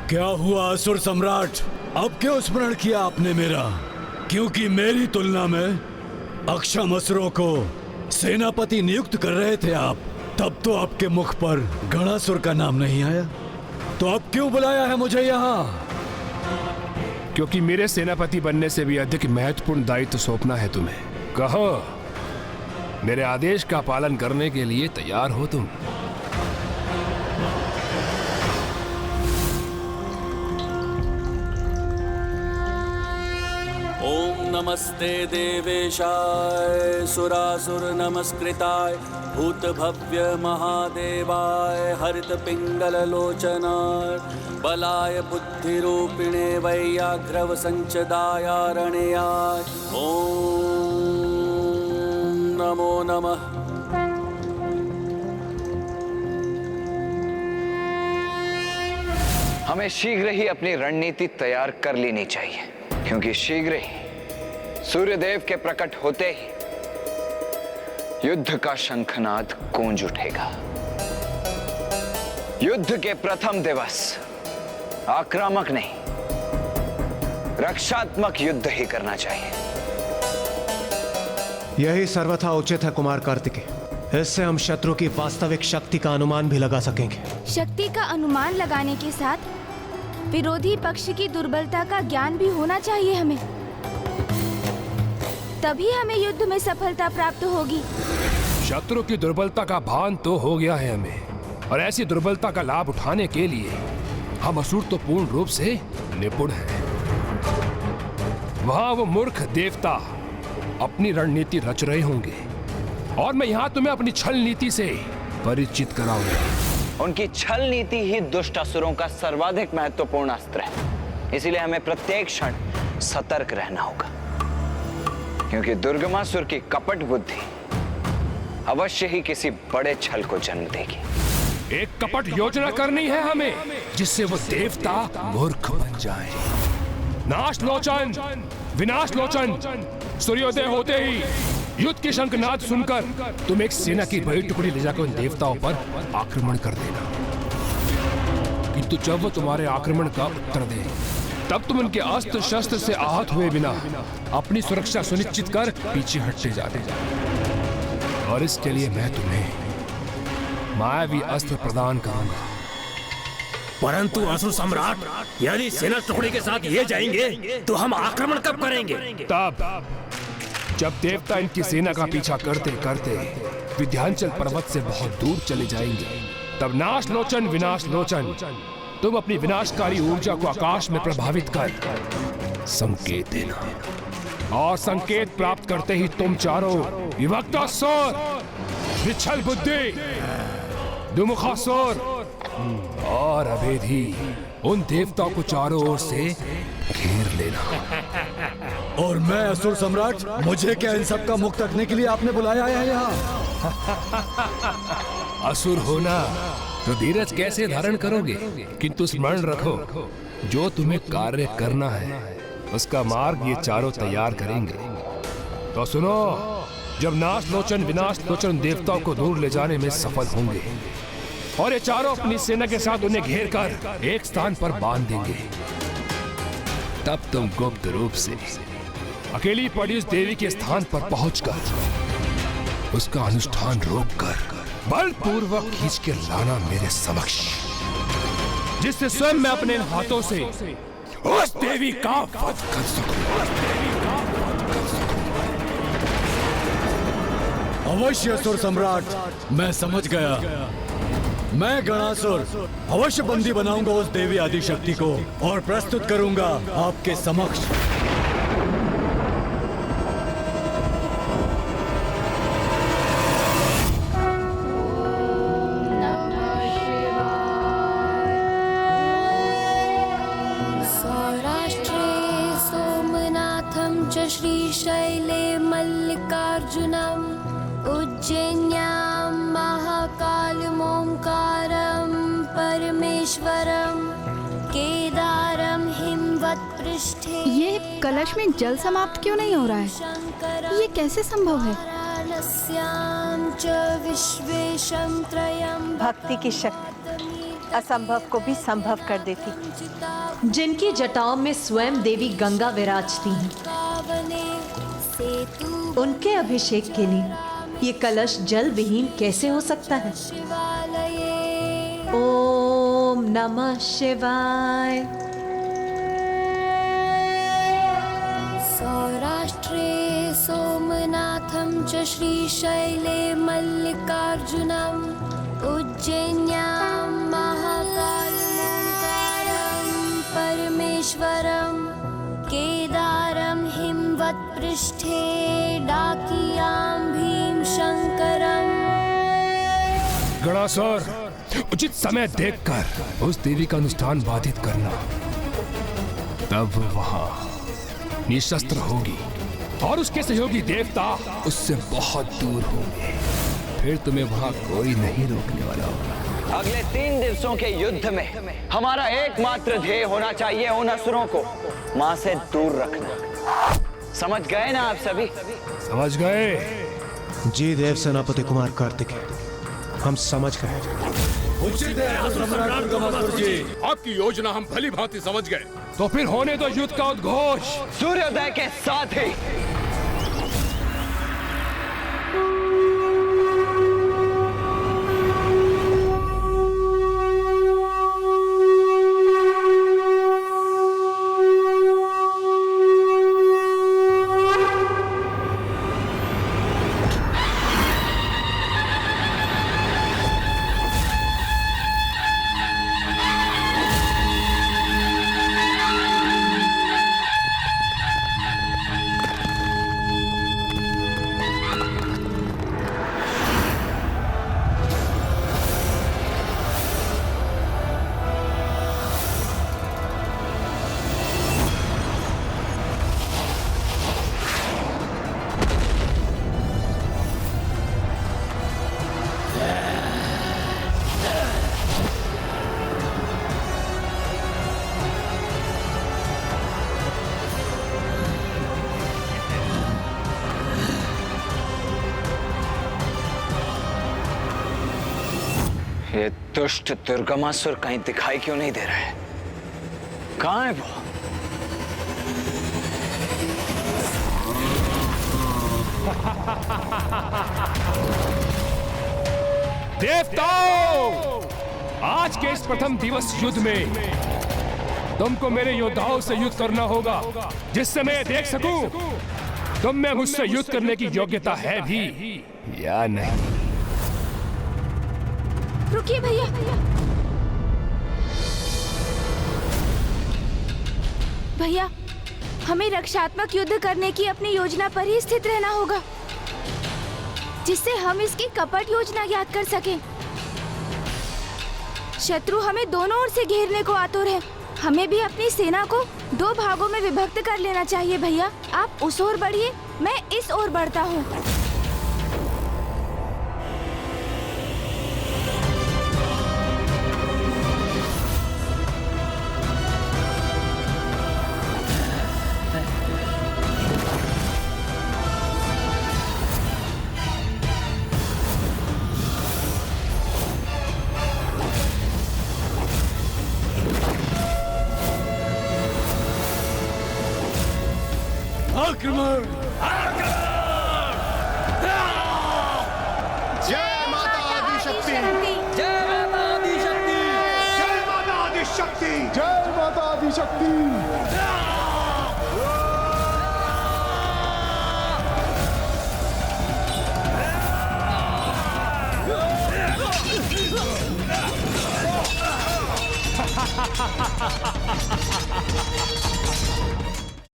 क्या हुआ असुर सम्राट? अब क्यों स्मरण किया आपने मेरा? क्योंकि मेरी तुलना में अक्षम असुरों को सेनापति नियुक्त कर रहे थे आप, तब तो आपके मुख पर गणासुर का नाम नहीं आया। तो अब क्यों बुलाया है मुझे यहाँ? क्योंकि मेरे सेनापति बनने से भी अधिक महत्वपूर्ण दायित्व सौंपना है तुम्हें। कहो, मेरे आदेश का पालन करने के लिए तैयार हो तुम? ओम नमस्ते देवेशाय सुरासुर नमस्कृताय भूत भव्य महादेवाय हरित पिंगल लोचनाय बलाय बुद्धिरूपिणे वैयाघ्रव संचदायारण्याय ओम नमो नमः। हमें शीघ्र ही अपनी रणनीति तैयार कर लेनी चाहिए, क्योंकि शीघ्र ही सूर्यदेव के प्रकट होते ही युद्ध का शंखनाद गूंज उठेगा। युद्ध के प्रथम दिवस आक्रामक नहीं, रक्षात्मक युद्ध ही करना चाहिए। यही सर्वथा उचित है कुमार कार्तिकेय। इससे हम शत्रु की वास्तविक शक्ति का अनुमान भी लगा सकेंगे। शक्ति का अनुमान लगाने के साथ विरोधी पक्ष की दुर्बलता का ज्ञान भी होना चाहिए हमें, तभी हमें युद्ध में सफलता प्राप्त होगी। शत्रु की दुर्बलता का भान तो हो गया है हमें, और ऐसी दुर्बलता का लाभ उठाने के लिए हम असुर तो पूर्ण रूप से निपुण हैं। वहां वो मूर्ख देवता अपनी रणनीति रच रहे होंगे, और मैं यहाँ तुम्हें अपनी छल नीति से परिचित कराऊंगा। उनकी छल नीति ही दुष्ट असुरों का सर्वाधिक महत्वपूर्ण अस्त्र है। इसीलिए हमें प्रत्येक क्षण सतर्क रहना होगा, क्योंकि दुर्गमासुर की कपट बुद्धि अवश्य ही किसी बड़े छल को जन्म देगी। एक कपट योजना करनी है हमें, जिससे वो देवता मूर्ख बन जाए। नाश लोचन, विनाश लोचन, सूर्योदय होते ही युद्ध के शंखनाद सुनकर तुम एक सेना की बड़ी टुकड़ी ले जाकर उन देवताओं पर आक्रमण कर देना। किंतु जब वो तुम्हारे आक्रमण का उत्तर दे, तब तुम उनके अस्त्र शस्त्र से आहत हुए बिना अपनी सुरक्षा सुनिश्चित कर पीछे हटते जाते। और इसके लिए मैं तुम्हें मायावी अस्त्र प्रदान करूंगा। परंतु असुर सम्राट, यदि सेना टुकड़ी के साथ ये जाएंगे तो हम आक्रमण कब करेंगे? तब जब देवता इनकी सेना का पीछा करते करते विंध्याचल पर्वत से बहुत दूर चले जाएंगे, तब नाश लोचन, विनाश लोचन, तुम अपनी विनाशकारी ऊर्जा को आकाश में प्रभावित कर संकेत देना, और संकेत प्राप्त करते ही तुम चारों विभक्तासुर, विच्छल बुद्धि, दुमुखासुर और अभेदी उन देवताओं को चारों ओर से घेर लेना। और मैं असुर सम्राट, मुझे क्या इन सब का मुक्त रखने के लिए आपने बुलाया है यहाँ? असुर होना तो धीरज कैसे धारण करोगे, किंतु स्मरण रखो, जो तुम्हें कार्य करना है उसका मार्ग ये चारों तैयार करेंगे। तो सुनो, जब नाश लोचन, विनाश लोचन देवताओं को दूर ले जाने में सफल होंगे और ये चारों अपनी सेना के साथ उन्हें घेर कर एक स्थान पर बांध देंगे, तब तुम गुप्त रूप से अकेली पड़ी उस देवी के स्थान पर पहुंचकर उसका अनुष्ठान रोककर बलपूर्वक खींच के लाना मेरे समक्ष, जिससे स्वयं मैं अपने हाथों से उस देवी का वध कर सकूं। अवश्य असुर सम्राट, मैं समझ गया। मैं गणासुर अवश्य बंदी बनाऊंगा उस देवी आदिशक्ति को और प्रस्तुत करूंगा आपके समक्ष। सौराष्ट्रे सोमनाथं च श्रीशैले मल्लिकार्जुनम् उज्जैन्यां महाकालमोंकारं परमेश्वरं केदारं हिमवत्पृष्ठे। ये कलश में जल समाप्त क्यों नहीं हो रहा है? ये कैसे संभव है? वाराणस्यां च विश्वेशं त्रयं भक्ति की शक्ति असंभव को भी संभव कर देती। जिनकी जटाओं में स्वयं देवी गंगा विराजती हैं, उनके अभिषेक के लिए ये कलश जल विहीन कैसे हो सकता है? ओम नमः शिवाय। सौराष्ट्रे सोमनाथं च श्रीशैले मल्लिकार्जुनम् उज्जैन्यां महाकालम् परमेश्वरं केदारं हिमवत्पृष्ठे डाकियां भीमशंकरम्। गणासुर, उचित समय देखकर उस देवी का अनुष्ठान बाधित करना, तब वहां निशस्त्र होगी और उसके सहयोगी देवता उससे बहुत दूर होंगे। फिर तुम्हें वहां कोई नहीं रोकने वाला होगा। अगले 3 दिवसों के युद्ध में हमारा एकमात्र ध्येय होना चाहिए उन असुरों को मां से दूर रखना। समझ गए ना आप सभी? समझ गए? जी देव सेनापति कुमार कार्तिकेय, हम समझ गए। आपकी योजना हम भली भांति समझ गए। तो फिर होने दो युद्ध का उद्घोष। सूर्योदय के साथ ही ये दुष्ट दुर्गमासुर कहीं दिखाई क्यों नहीं दे रहा है? कहाँ है वो? देवताओं, आज के इस प्रथम दिवस युद्ध में तुमको मेरे योद्धाओं से युद्ध करना होगा, जिससे मैं देख सकूं तुम में मुझसे युद्ध करने की योग्यता है भी या नहीं। रुकिए भैया। भैया, हमें रक्षात्मक युद्ध करने की अपनी योजना पर ही स्थित रहना होगा, जिससे हम इसकी कपट योजना ज्ञात कर सकें। शत्रु हमें दोनों ओर से घेरने को आतुर है। हमें भी अपनी सेना को 2 भागों में विभक्त कर लेना चाहिए। भैया, आप उस ओर बढ़िए, मैं इस ओर बढ़ता हूँ। आक्रमण! जय माता आदिशक्ति! जय माता आदिशक्ति! जय माता आदिशक्ति! जय माता आदिशक्ति!